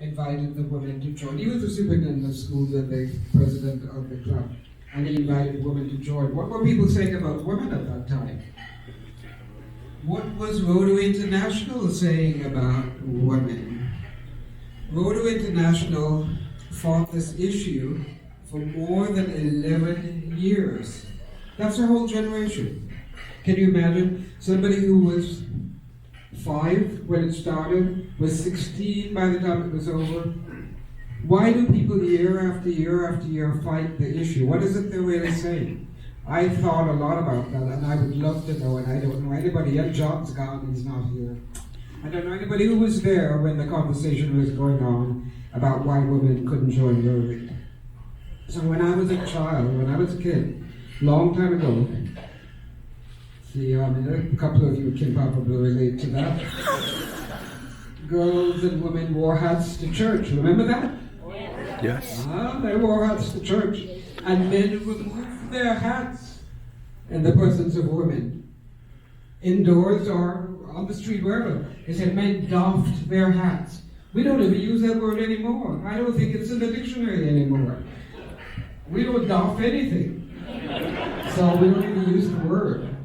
invited the women to join. He was the superintendent of schools and the president of the club, and he invited women to join. What were people saying about women at that time? What was Rotary International saying about women? Rotary International fought this issue for more than 11 years. That's a whole generation. Can you imagine somebody who was 5 when it started, was 16 by the time it was over? Why do people year after year after year fight the issue? What is it they're really saying? I thought a lot about that, and I would love to know, and I don't know anybody. Ed John's gone, he's not here. I don't know anybody who was there when the conversation was going on about why women couldn't join Rotary. So when I was a child, when I was a kid, long time ago, see, I mean, a couple of you can probably relate to that. Girls and women wore hats to church, remember that? Yes. They wore hats to church, and men removed their hats in the presence of women. Indoors or on the street, wherever. They said men doffed their hats. We don't even use that word anymore. I don't think it's in the dictionary anymore. We don't doff anything. So we don't even use the word.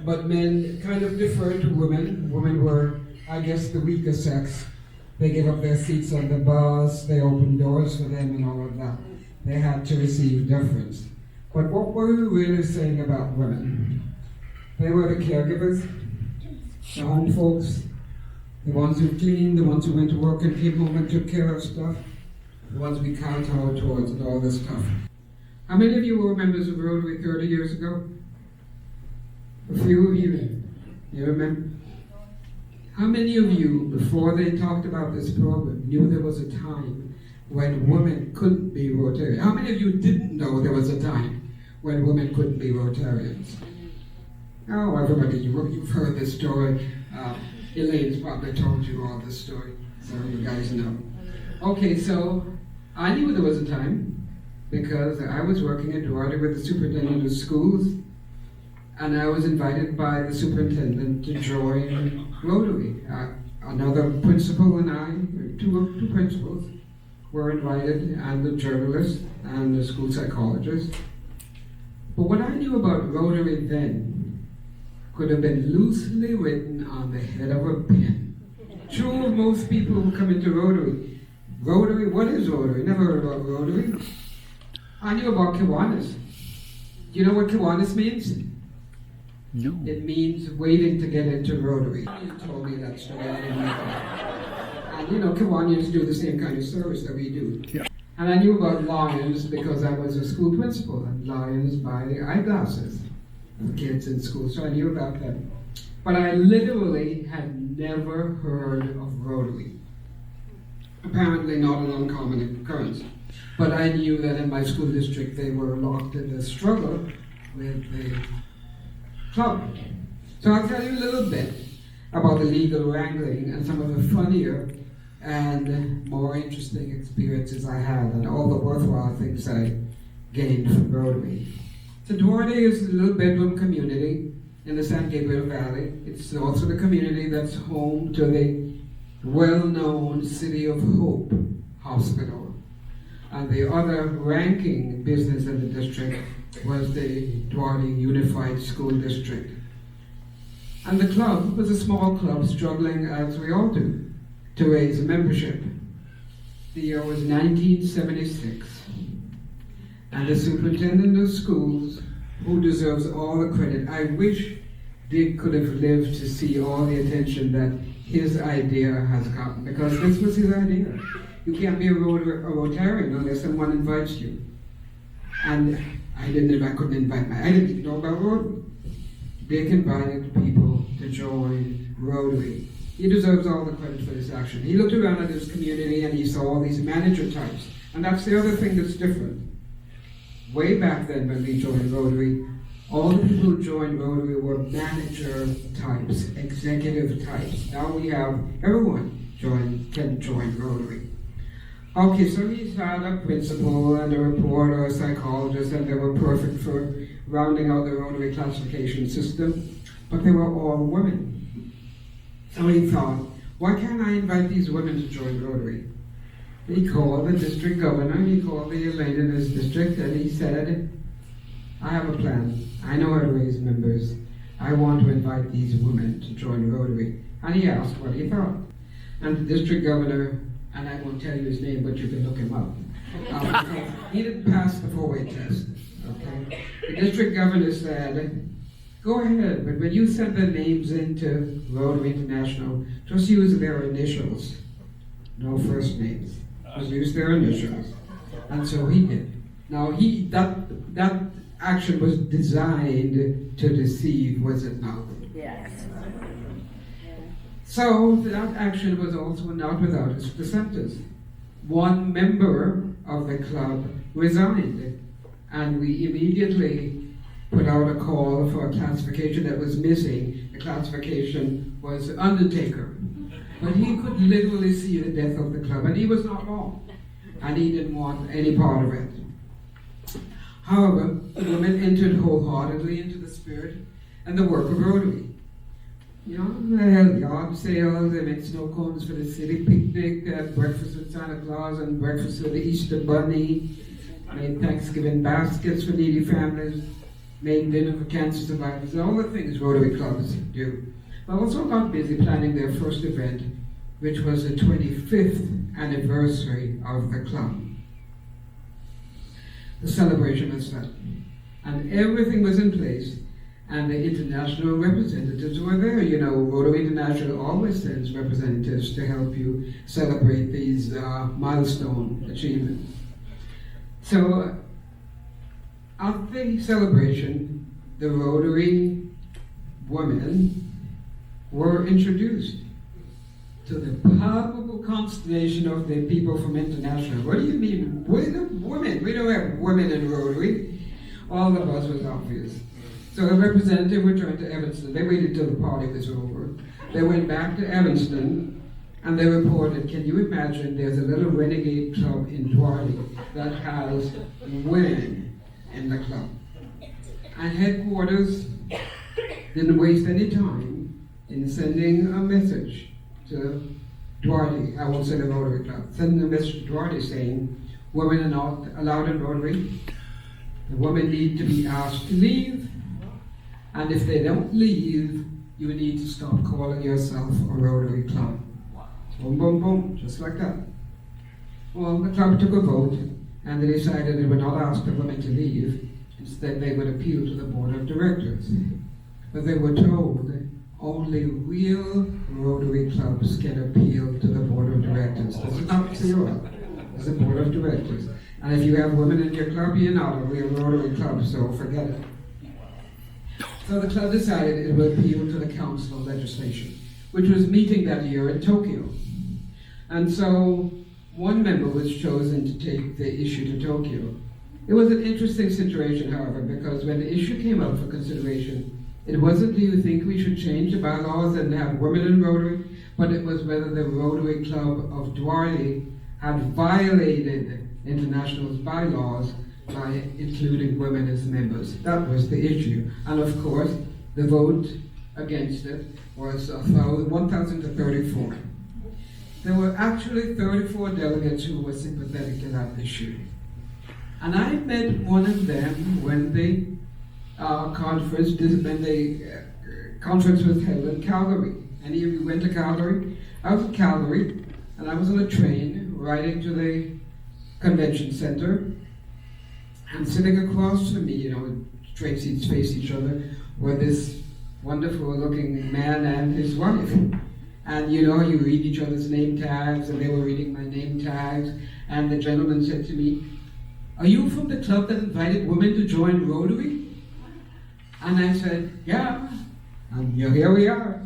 But men kind of deferred to women. Women were, I guess, the weaker sex. They gave up their seats on the bus, they opened doors for them and all of that. They had to receive deference. But what were we really saying about women? They were the caregivers, the home folks, the ones who cleaned, the ones who went to work and came home and took care of stuff, the ones we kowtowed towards and all this stuff. How many of you were members of Rotary 30 years ago? A few of you. You remember? How many of you, before they talked about this program, knew there was a time when women couldn't be Rotarians? How many of you didn't know there was a time when women couldn't be Rotarians? Oh, everybody, you've heard this story. Elaine's probably told you all this story, so you guys know. Okay, so I knew there was a time because I was working in Duarte with the superintendent of schools, and I was invited by the superintendent to join Rotary. Another principal and I, two principals, were invited, and the journalist and the school psychologist. But what I knew about Rotary then could have been loosely written on the head of a pin. True of most people who come into Rotary. Rotary, what is Rotary? Never heard about Rotary. I knew about Kiwanis. Do you know what Kiwanis means? No. It means waiting to get into Rotary. You told me that story. I didn't know that. And you know, Kiwanians do the same kind of service that we do. Yeah. And I knew about Lions because I was a school principal, and Lions buy eyeglasses for kids in school, so I knew about them. But I literally had never heard of Rotary. Apparently not an uncommon occurrence. But I knew that in my school district they were locked in the struggle with the club. So I'll tell you a little bit about the legal wrangling and some of the funnier and more interesting experiences I had and all the worthwhile things I gained from Rotary. So Duarte is a little bedroom community in the San Gabriel Valley. It's also the community that's home to the well-known City of Hope Hospital. And the other ranking business in the district was the Duarte Unified School District. And the club was a small club struggling, as we all do, to raise a membership. The year was 1976. And the superintendent of schools, who deserves all the credit, I wish Dick could have lived to see all the attention that his idea has gotten, because this was his idea. You can't be a Rotarian unless someone invites you. And I couldn't invite I didn't know about Rotary. Dick invited people to join Rotary. He deserves all the credit for this action. He looked around at his community and he saw all these manager types. And that's the other thing that's different. Way back then when we joined Rotary, all the people who joined Rotary were manager types, executive types. Now we have everyone can join Rotary. Okay, so he had a principal and a reporter, a psychologist, and they were perfect for rounding out the Rotary classification system, but they were all women. So he thought, why can't I invite these women to join Rotary? he called the district governor, he called the elite in his district, and he said, I have a plan. I know how to raise members. I want to invite these women to join Rotary. And he asked what he thought. And the district governor, and I won't tell you his name, but you can look him up. He didn't pass the 4-way test. Okay? The district governor said, go ahead, but when you send their names into Rotary International, just use their initials. No first names. Just use their initials. And so he did. Now that action was designed to deceive, was it not? Yes. So that action was also not without its dissenters. One member of the club resigned, and we immediately put out a call for a classification that was missing. The classification was undertaker. But he could literally see the death of the club, and he was not wrong. And he didn't want any part of it. However, the women entered wholeheartedly into the spirit and the work of Rotary. You know, they held yard sales, they made snow cones for the city picnic, had breakfast with Santa Claus and breakfast with the Easter Bunny, made Thanksgiving baskets for needy families, made dinner for cancer survivors, all the things Rotary clubs do. But also got busy planning their first event, which was the 25th anniversary of the club. The celebration was set, and everything was in place, and the international representatives were there. You know, Rotary International always sends representatives to help you celebrate these milestone achievements. So, at the celebration, the Rotary women were introduced to the palpable consternation of the people from International. What do you mean? We're the women. We don't have women in Rotary. All the buzz was obvious. So the representative returned to Evanston. They waited till the party was over. They went back to Evanston and they reported, can you imagine there's a little renegade club in Duarte that has women in the club. And headquarters didn't waste any time in sending a message to Duarte, I won't say the Rotary Club, sending a message to Duarte saying, women are not allowed in Rotary. The women need to be asked to leave. And if they don't leave, you need to stop calling yourself a Rotary Club. Boom, boom, boom, just like that. Well, the club took a vote, and they decided they would not ask the women to leave. Instead, they would appeal to the board of directors. But they were told only real Rotary clubs can appeal to the board of directors. This is not zero. It's the board of directors. And if you have women in your club, you're not a real Rotary club, so forget it. So the club decided it would appeal to the Council of Legislation, which was meeting that year in Tokyo. And so one member was chosen to take the issue to Tokyo. It was an interesting situation, however, because when the issue came up for consideration, it wasn't, do you think we should change the bylaws and have women in Rotary, but it was whether the Rotary Club of Duarte had violated International's bylaws by including women as members. That was the issue. And of course, the vote against it was 1,000 to 34. There were actually 34 delegates who were sympathetic to that issue. And I met one of them when the conference was held in Calgary. Any of you went to Calgary? I was in Calgary, and I was on a train riding to the convention center, and sitting across from me, you know, train seats face each other, were this wonderful-looking man and his wife. And you know, you read each other's name tags, and they were reading my name tags, and the gentleman said to me, "Are you from the club that invited women to join Rotary?" And I said, "Yeah." And here we are.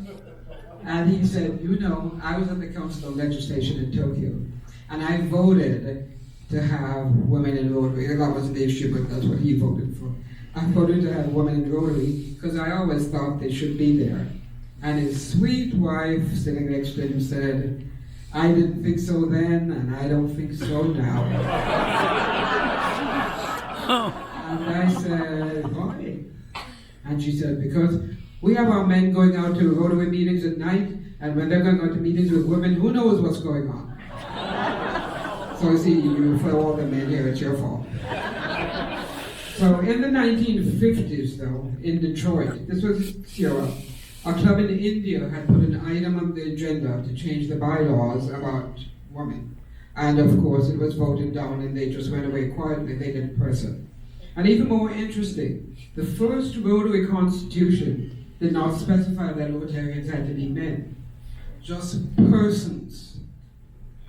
And he said, "You know, I was at the Council of Legislation in Tokyo, and I voted to have women in Rotary." That wasn't the issue, but that's what he voted for. I voted to have women in Rotary because I always thought they should be there. And his sweet wife sitting next to him said, "I didn't think so then, and I don't think so now." And I said, "Why?" And she said, "Because we have our men going out to Rotary meetings at night, and when they're going out to meetings with women, who knows what's going on?" So see, you for all the men here, it's your fault. So in the 1950s, though, in Detroit, this was Sierra, a club in India had put an item on the agenda to change the bylaws about women. And of course, it was voted down and they just went away quietly. They didn't press it. And even more interesting, the first Rotary Constitution did not specify that Rotarians had to be men, just persons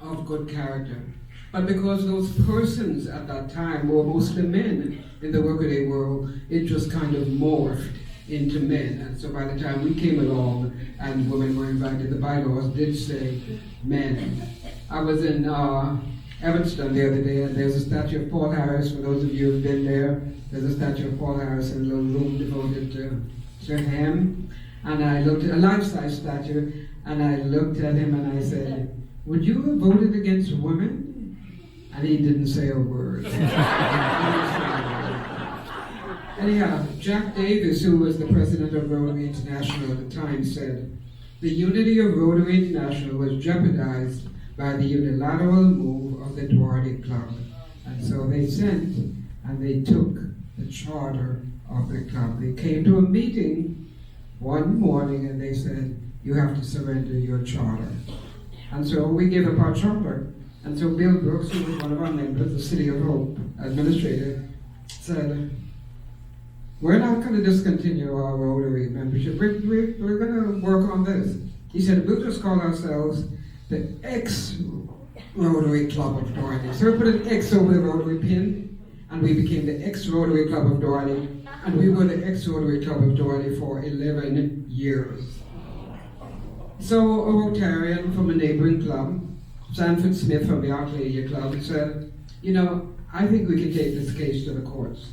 of good character. But because those persons at that time were mostly men in the workaday world, it just kind of morphed into men. And so by the time we came along and women were invited, the bylaws did say men. I was in Evanston the other day, and there's a statue of Paul Harris. For those of you who've been there, there's a statue of Paul Harris in a little room devoted to him. And I looked at a life-size statue, and I looked at him and I said, "Would you have voted against women?" And he didn't say a word. Anyhow, Jack Davis, who was the president of Rotary International at the time, said, "The unity of Rotary International was jeopardized by the unilateral move of the Duarte Club." And so they sent and they took the charter of the club. They came to a meeting one morning and they said, "You have to surrender your charter." And so we gave up our charter. And so Bill Brooks, who was one of our members, the City of Hope administrator, said, "We're not going to discontinue our Rotary membership. We're going to work on this." He said, "We'll just call ourselves the ex-Rotary Club of Duarte." So we put an X over the Rotary pin, and we became the ex-Rotary Club of Duarte, and we were the ex-Rotary Club of Duarte for 11 years. So a Rotarian from a neighboring club, Sanford Smith from the Arcadia Club, said, "I think we can take this case to the courts."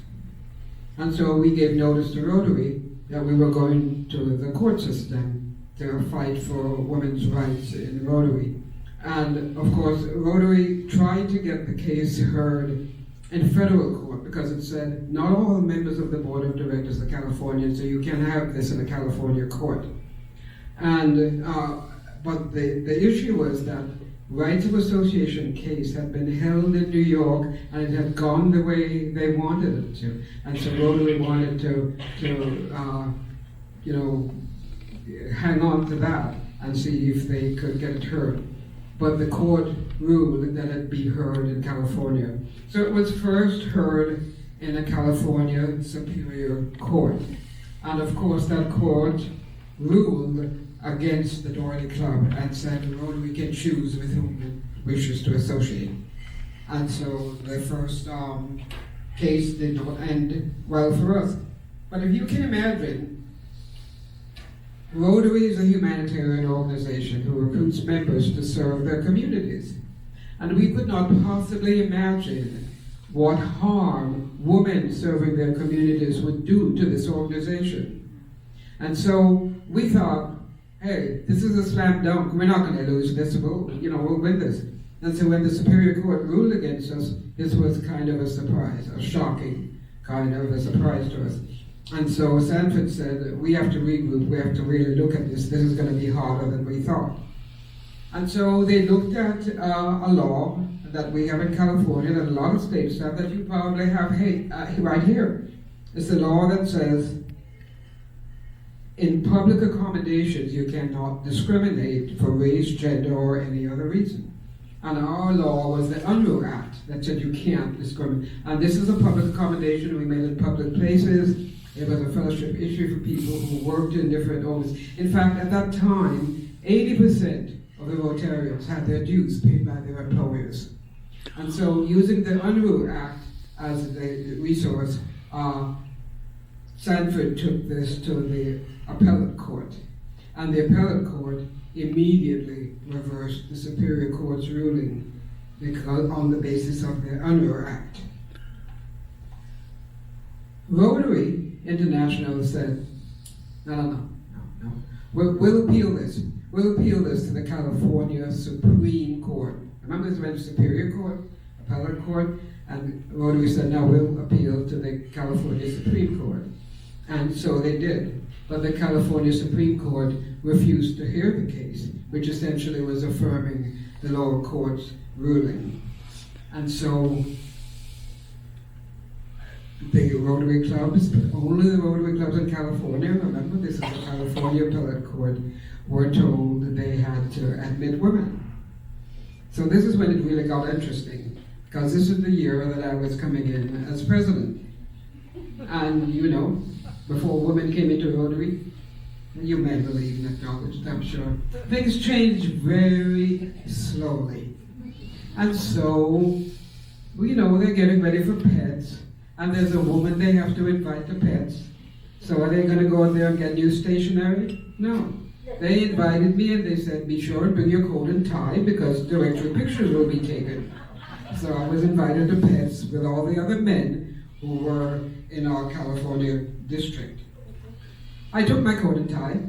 And so we gave notice to Rotary that we were going to the court system to fight for women's rights in Rotary. And of course, Rotary tried to get the case heard in federal court because it said not all members of the board of directors are Californian, so you can't have this in a California court. And but the issue was that rights of association case had been held in New York and it had gone the way they wanted it to. And so Rotary wanted to hang on to that and see if they could get it heard. But the court ruled that it be heard in California. So it was first heard in a California Superior Court. And of course that court ruled against the Duarte Club and said Rotary can choose with whom it wishes to associate. And so the first case did not end well for us. But if you can imagine, Rotary is a humanitarian organization who recruits members to serve their communities. And we could not possibly imagine what harm women serving their communities would do to this organization. And so we thought, hey, this is a slam dunk. We're not going to lose this. We'll win this. And so when the Superior Court ruled against us, this was kind of a surprise, a shocking kind of a surprise to us. And so Sanford said, we have to regroup. We have to really look at this. This is going to be harder than we thought. And so they looked at a law that we have in California, that a lot of states have, that you probably have right here. It's the law that says, in public accommodations, you cannot discriminate for race, gender, or any other reason. And our law was the Unruh Act that said you can't discriminate. And this is a public accommodation we made in public places. It was a fellowship issue for people who worked in different homes. In fact, at that time, 80% of the Rotarians had their dues paid by their employers. And so using the Unruh Act as the resource, Sanford took this to the appellate court. And the appellate court immediately reversed the Superior Court's ruling because on the basis of the Unruh Act. Rotary International said, no. We'll appeal this. We'll appeal this to the California Supreme Court. Remember this went to Superior Court, Appellate Court, and Rotary said, no, we'll appeal to the California Supreme Court. And so they did. But the California Supreme Court refused to hear the case, which essentially was affirming the lower court's ruling. And so the Rotary clubs, only the Rotary clubs in California, remember this is the California appellate court, were told that they had to admit women. So this is when it really got interesting, because this is the year that I was coming in as president. And you know, before women came into Rotary, you may believe and acknowledge, I'm sure, things changed very slowly. And so, you know, they're getting ready for pets, and there's a woman they have to invite to pets. So are they going to go out there and get new stationery? No. They invited me and they said, be sure and bring your coat and tie because directory pictures will be taken. So I was invited to pets with all the other men who were in our California district. I took my coat and tie,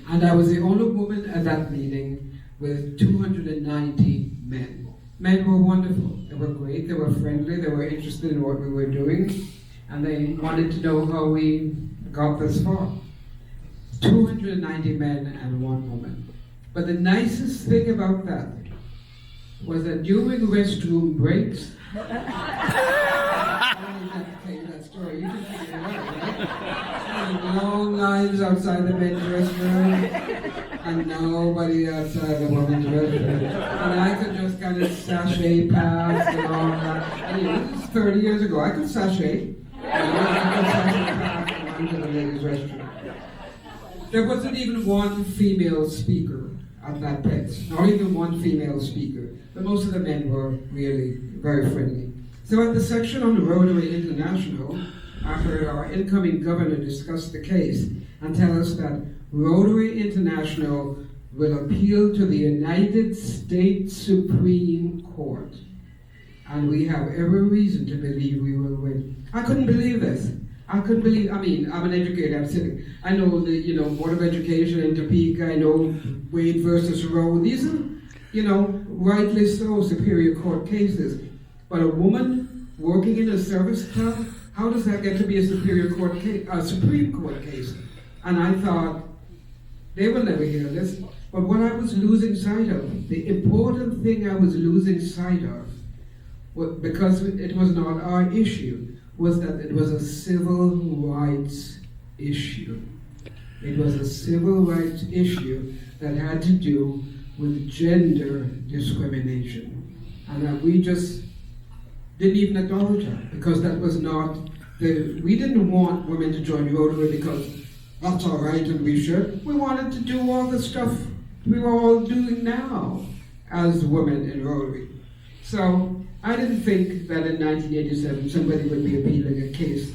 and I was the only woman at that meeting with 290 men. Men were wonderful. They were great, they were friendly, they were interested in what we were doing, and they wanted to know how we got this far. 290 men and one woman. But the nicest thing about that was that during restroom breaks, I don't even have to tell you that story, you can figure it out, right? Long lines outside the men's restroom, and nobody outside the women's restroom. And I could just kind of sashay past and all that. Anyway, this is 30 years ago. I could sashay. I could sashay past and run to the ladies' restroom. There wasn't even one female speaker at that pet, not even one female speaker. But most of the men were really very friendly. So at the section on Rotary International, I heard our incoming governor discuss the case and tell us that Rotary International will appeal to the United States Supreme Court. And we have every reason to believe we will win. I couldn't believe this. I couldn't believe, I mean, I'm an educator, I'm sitting. I know the, Board of Education in Topeka, I know Wade versus Roe. These are, rightly so, Superior Court cases. But a woman working in a service club, how does that get to be a Supreme Court case? And I thought, they will never hear this. But what I was losing sight of, the important thing I was losing sight of, because it was not our issue, was that it was a civil rights issue. It was a civil rights issue that had to do with gender discrimination. And that we just didn't even acknowledge that, because that was not, we didn't want women to join Rotary because that's all right and we should. We wanted to do all the stuff we were all doing now as women in Rotary. So I didn't think that in 1987 somebody would be appealing a case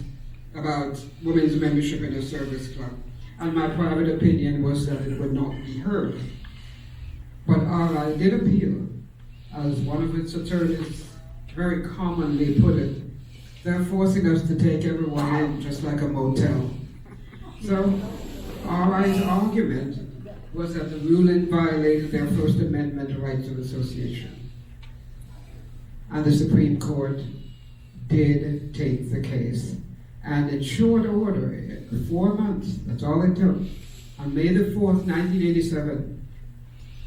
about women's membership in a service club. And my private opinion was that it would not be heard. But RI did appeal, as one of its attorneys very commonly put it. They're forcing us to take everyone in just like a motel. So RI's argument was that the ruling violated their First Amendment rights of association. And the Supreme Court did take the case. And in short order, 4 months, that's all it took. On May the 4th, 1987,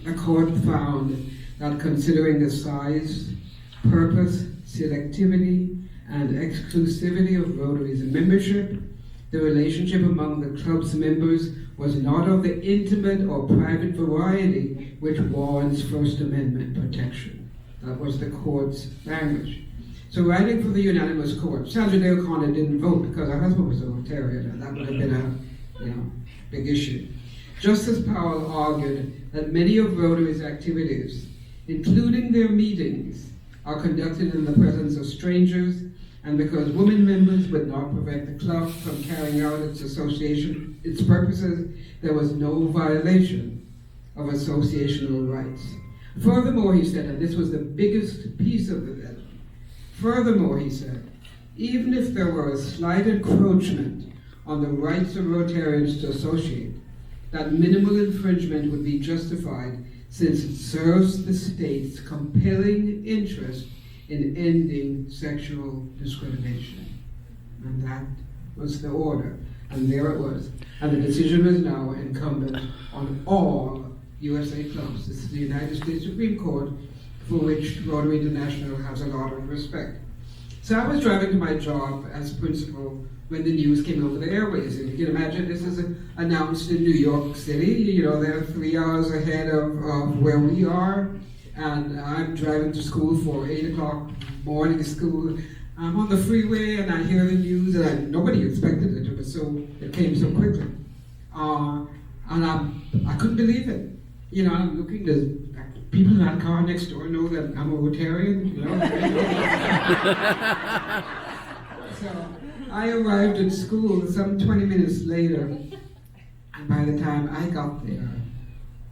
the court found that considering the size, purpose, selectivity, and exclusivity of Rotary's membership, the relationship among the club's members was not of the intimate or private variety which warrants First Amendment protection. That was the court's language. So writing for the unanimous court, Sandra Day O'Connor didn't vote because her husband was a Rotarian, and that would have been a big issue. Justice Powell argued that many of Rotary's activities, including their meetings, are conducted in the presence of strangers, and because women members would not prevent the club from carrying out its purposes, there was no violation of associational rights. Furthermore, he said, and this was the biggest piece of the deal, furthermore, he said, even if there were a slight encroachment on the rights of Rotarians to associate, that minimal infringement would be justified since it serves the state's compelling interest in ending sexual discrimination. And that was the order. And there it was. And the decision is now incumbent on all USA clubs. This is the United States Supreme Court for which Rotary International has a lot of respect. So I was driving to my job as principal when the news came over the airways. And you can imagine this is announced in New York City. You know, they're 3 hours ahead of where we are. And I'm driving to school for 8 o'clock morning school. I'm on the freeway and I hear the news, and nobody expected it. It came so quickly. And I couldn't believe it. You know, I'm looking to people in that car next door know that I'm a Rotarian, you know. So I arrived at school some 20 minutes later, and by the time I got there,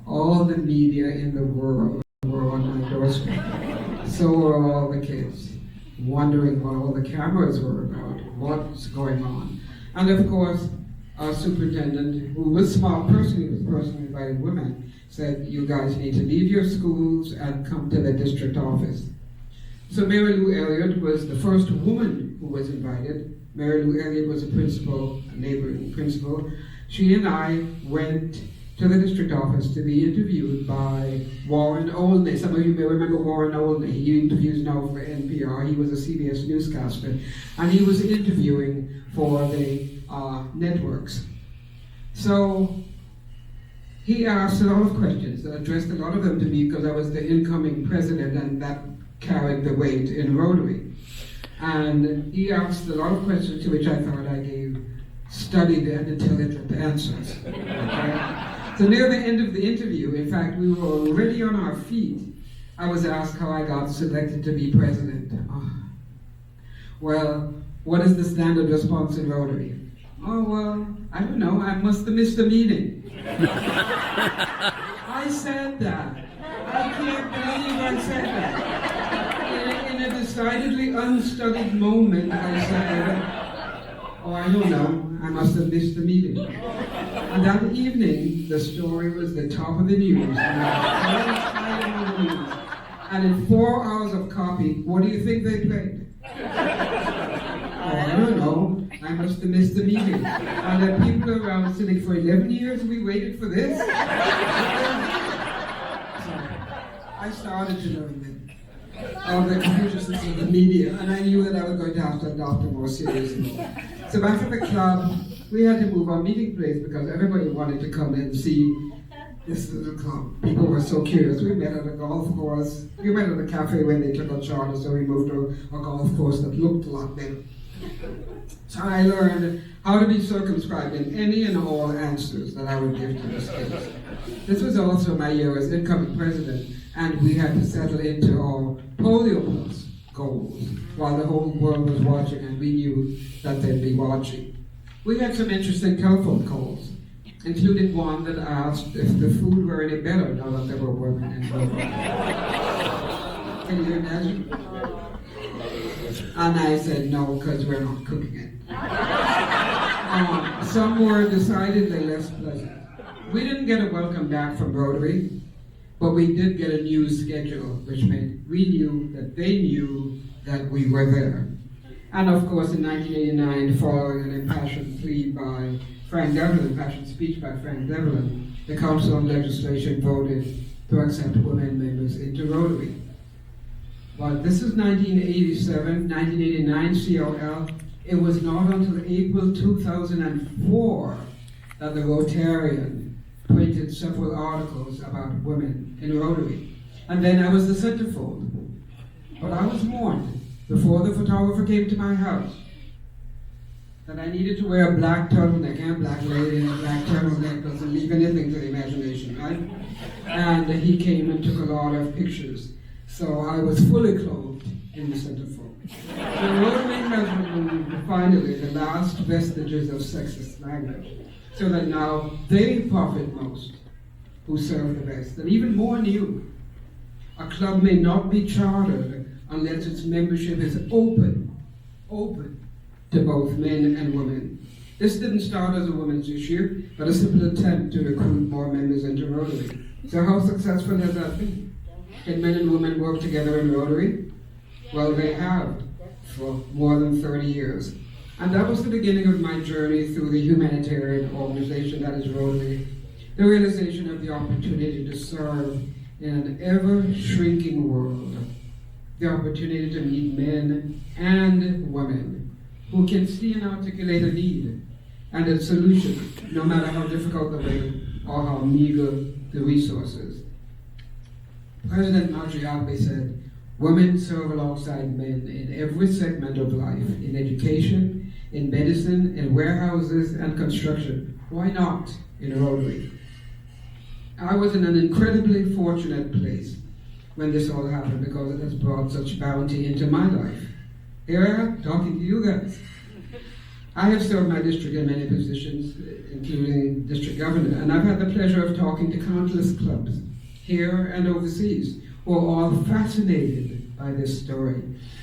all the media in the world were on my doorstep. So were all the kids, wondering what all the cameras were about, what's going on. And of course, our superintendent, who was a smart person, he was a person who invited women, said, you guys need to leave your schools and come to the district office. So Mary Lou Elliott was the first woman who was invited. Mary Lou Elliott was a principal, a neighboring principal. She and I went to the district office to be interviewed by Warren Olney. Some of you may remember Warren Olney. He interviews now for NPR. He was a CBS newscaster. And he was interviewing for the networks. So he asked a lot of questions, addressed a lot of them to me because I was the incoming president, and that carried the weight in Rotary. And he asked a lot of questions to which I thought I gave studied and intelligent answers. Okay? So near the end of the interview, in fact, we were already on our feet, I was asked how I got selected to be president. Well, what is the standard response in Rotary? Oh, well, I don't know, I must have missed a meeting. I said that. I can't believe I said that. In a decidedly unstudied moment, I said, oh, I don't know, I must have missed the meeting. And that evening, the story was the top of the news. And in 4 hours of copy, what do you think they played? Oh, I don't know. I must have missed the meeting. And the people around sitting for 11 years, we waited for this. So I started to learn of the consciousness of the media, and I knew that I was going to have to adopt a more serious role. So back at the club, we had to move our meeting place because everybody wanted to come and see this little club. People were so curious. We met at a golf course. We went to the cafe when they took our charter, so we moved to a golf course that looked a lot better. So I learned how to be circumscribed in any and all answers that I would give to this case. This was also my year as incoming president, and we had to settle into our polio plus goals while the whole world was watching, and we knew that they'd be watching. We had some interesting telephone calls, including one that asked if the food were any better now that there were women involved. Can you imagine? And I said no, because we're not cooking it. Some were decidedly less pleasant. We didn't get a welcome back from Rotary, but we did get a new schedule, which meant we knew that they knew that we were there. And of course, in 1989, following an impassioned plea by Frank Devlin, impassioned speech by Frank Devlin, the Council on Legislation voted to accept women members into Rotary. But this is 1987, 1989 COL. It was not until April 2004 that the Rotarian printed several articles about women in Rotary. And then I was the centerfold. But I was warned before the photographer came to my house that I needed to wear a black turtleneck, and a black lady in a black turtleneck doesn't leave anything to the imagination, right? And he came and took a lot of pictures. So I was fully clothed in the centerfold. So Rotary has removed finally the last vestiges of sexist language, so that now they profit most who serve the best. And even more new, a club may not be chartered unless its membership is open to both men and women. This didn't start as a women's issue, but a simple attempt to recruit more members into Rotary. So how successful has that been? Can men and women work together in Rotary? Well, they have for more than 30 years. And that was the beginning of my journey through the humanitarian organization that is Rotary, the realization of the opportunity to serve in an ever-shrinking world, the opportunity to meet men and women who can see and articulate a need and a solution, no matter how difficult the way or how meager the resources. President Duarte said, "Women serve alongside men in every segment of life, in education, in medicine, in warehouses and construction. Why not in Rotary?" I was in an incredibly fortunate place when this all happened because it has brought such bounty into my life. Here I am, talking to you guys. I have served my district in many positions, including district governor, and I've had the pleasure of talking to countless clubs, here and overseas, who are all fascinated by this story.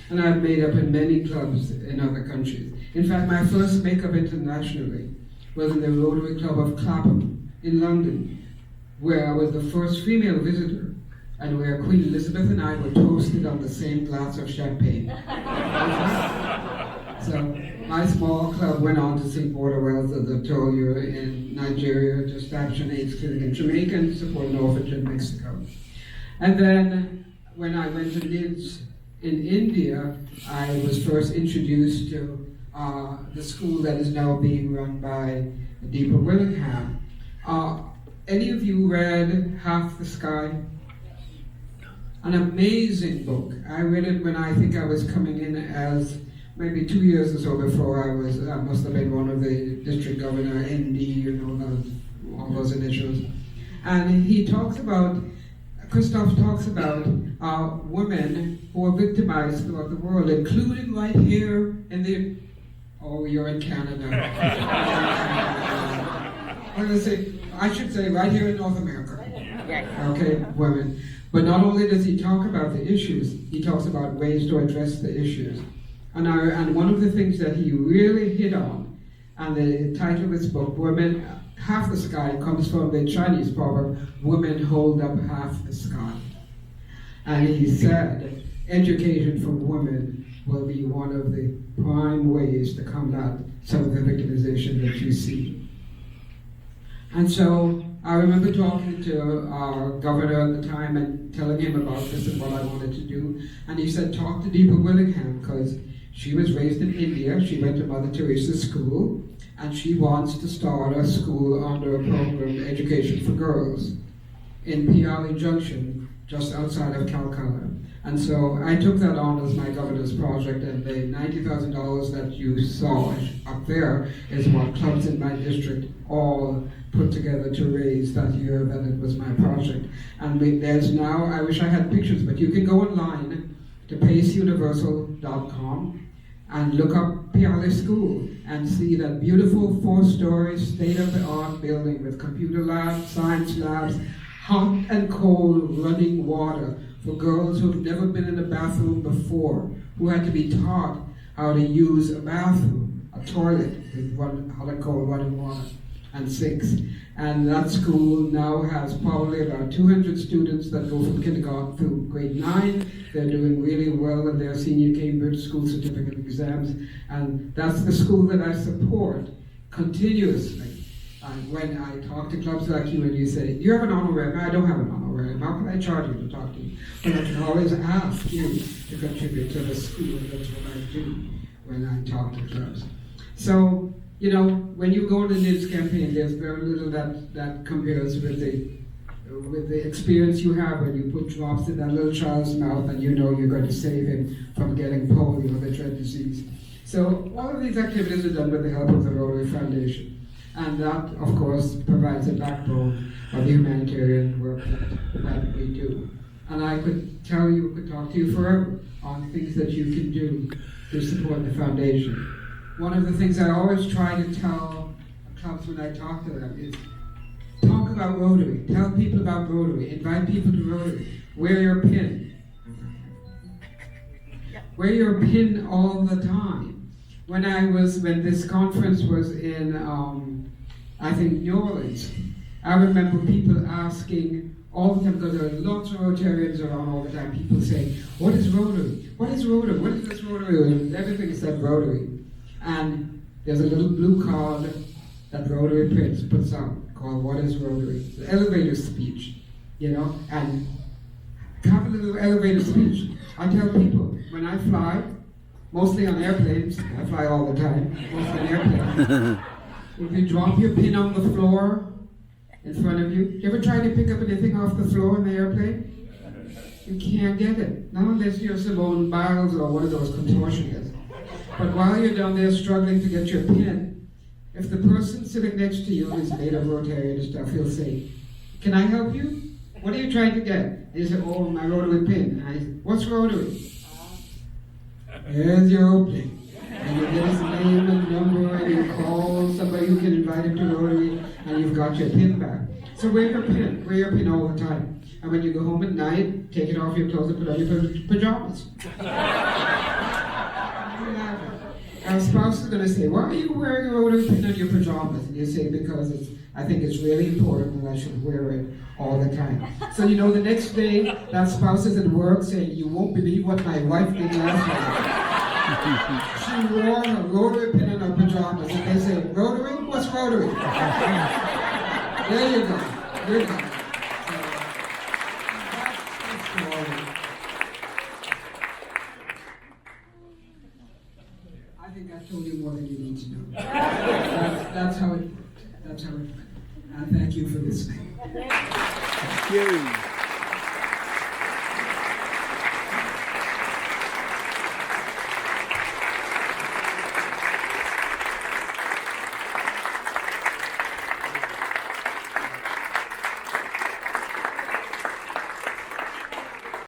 And I've made up in many clubs in other countries. In fact, my first makeup internationally was in the Rotary Club of Clapham in London, where I was the first female visitor, and where Queen Elizabeth and I were toasted on the same glass of champagne. So my small club went on to sink water wells, as I told you, in Nigeria, to establish an AIDS clinic in Jamaica, and support an orphanage in Mexico. And then when I went to NIDS in India, I was first introduced to the school that is now being run by Deepa Willingham. Any of you read Half the Sky? An amazing book. I read it when I think I was coming in as maybe 2 years or so before I must have been one of the district governor, ND, all those initials. And he talks about, Christoph talks about women who are victimized throughout the world, including right here in the, oh, you're in Canada. I should say right here in North America. Okay, women. But not only does he talk about the issues, he talks about ways to address the issues. And one of the things that he really hit on, and the title of his book, Women, Half the Sky, comes from the Chinese proverb, "Women hold up half the sky." And he said, education for women will be one of the prime ways to combat some of the victimization that you see. And so I remember talking to our governor at the time and telling him about this and what I wanted to do. And he said, talk to Deepa Willingham, because she was raised in India. She went to Mother Teresa School, and she wants to start a school under a program, Education for Girls, in Piali Junction, just outside of Calcutta. And so I took that on as my governor's project, and the $90,000 that you saw up there is what clubs in my district all put together to raise that year that it was my project. And there's now, I wish I had pictures, but you can go online to paceuniversal.com and look up Piali School and see that beautiful 4-story state-of-the-art building with computer labs, science labs, hot and cold running water for girls who've never been in a bathroom before, who had to be taught how to use a bathroom, a toilet with hot and cold running water and sinks. And that school now has probably about 200 students that go from kindergarten through grade 9. They're doing really well in their senior Cambridge school certificate exams. And that's the school that I support continuously. When I talk to clubs like you and you say, do you have an honorarium? I don't have an honorarium. How can I charge you to talk to you? But I can always ask you to contribute to the school, and that's what I do when I talk to clubs. So, you know, when you go to the NIDS campaign, there's very little that compares with the experience you have when you put drops in that little child's mouth and you know you're going to save him from getting polio, the dread disease. So all of these activities are done with the help of the Rotary Foundation. And that, of course, provides a backbone of the humanitarian work that we do. And I could talk to you forever on things that you can do to support the foundation. One of the things I always try to tell clubs when I talk to them is, talk about Rotary, tell people about Rotary, invite people to Rotary, wear your pin. Wear your pin all the time. When this conference was in, I think, New Orleans, I remember people asking all the time, because there are lots of Rotarians around all the time, people say, what is Rotary? What is Rotary? What is this Rotary? And everything said Rotary. And there's a little blue card that Rotary puts out called What is Rotary? The elevator speech, you know, and have a little elevator speech. I tell people, when I fly, mostly on airplanes, I fly all the time, mostly on airplanes. If you drop your pin on the floor in front of you ever try to pick up anything off the floor in the airplane? You can't get it. Not unless you're Simone Biles or one of those contortionists. But while you're down there struggling to get your pin, if the person sitting next to you is made of Rotary and stuff, he'll say, "Can I help you? What are you trying to get?" And you say, "Oh, my Rotary pin." And I say, "What's Rotary?" There's your opening. And you get his name and number, and you call somebody who can invite him to Rotary, and you've got your pin back. So wear your pin all the time. And when you go home at night, take it off your clothes and put on your pajamas. Our spouse is going to say, "Why are you wearing a Rotary pin on your pajamas?" And you say, "Because I think it's really important and I should wear it all the time." So you know the next day, that spouse is at work saying, "You won't believe what my wife did last night. She wore a Rotary pin in her pajamas." And they say, "Rotary? What's Rotary?" There you go. You're done. I think I told you more than you need to know. That's how it went. And thank you for listening. Thank you.